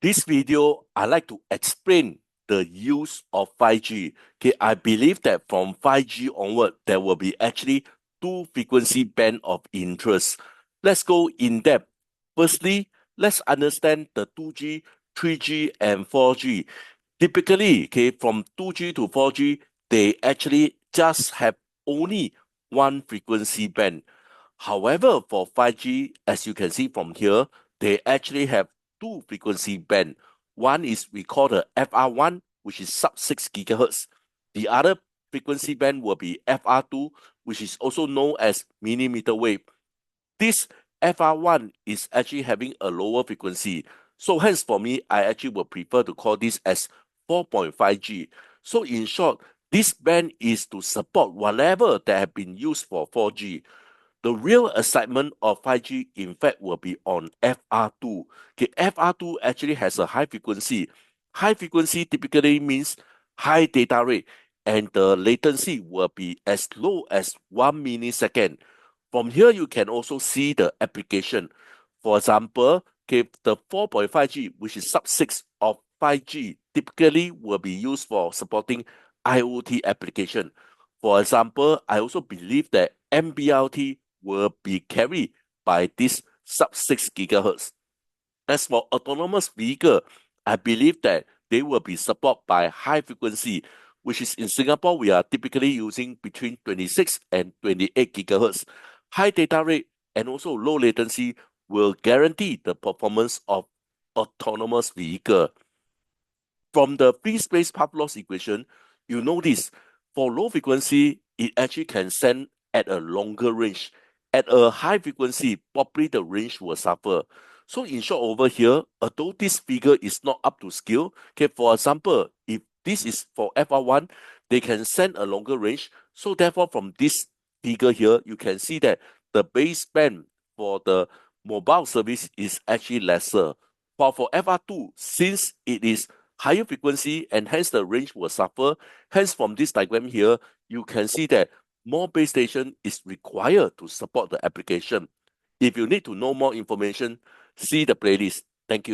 This video, I like to explain the use of 5G. Okay, I believe that from 5G onward, there will be actually two frequency band of interest. Let's go in depth. Firstly, let's understand the 2G, 3G, and 4G. Typically, okay, from 2G to 4G, they actually just have only one frequency band. However, for 5G, as you can see from here, they actually have two frequency band. One is we call the FR1, which is sub-6 gigahertz. The other frequency band will be FR2, which is also known as millimeter wave. This FR1 is actually having a lower frequency. So hence for me, I actually would prefer to call this as 4.5G. So in short, this band is to support whatever that have been used for 4G. The real excitement of 5G, in fact, will be on FR2. Okay, FR2 actually has a high frequency. High frequency typically means high data rate, and the latency will be as low as 1 millisecond. From here, you can also see the application. For example, okay, the 4.5G, which is sub-6 of 5G, typically will be used for supporting IoT application. For example, I also believe that MBLT will be carried by this sub-6 gigahertz. As for autonomous vehicle, I believe that they will be supported by high frequency, which is in Singapore, we are typically using between 26 and 28 gigahertz. High data rate and also low latency will guarantee the performance of autonomous vehicle. From the free space path loss equation, you notice for low frequency, it actually can send at a longer range. At a high frequency, probably the range will suffer. So in short over here, although this figure is not up to scale, okay, for example, if this is for FR1, they can send a longer range. So therefore, from this figure here, you can see that the baseband for the mobile service is actually lesser. While for FR2, since it is higher frequency and hence the range will suffer. Hence, from this diagram here, you can see that more base station is required to support the application. If you need to know more information, see the playlist. Thank you.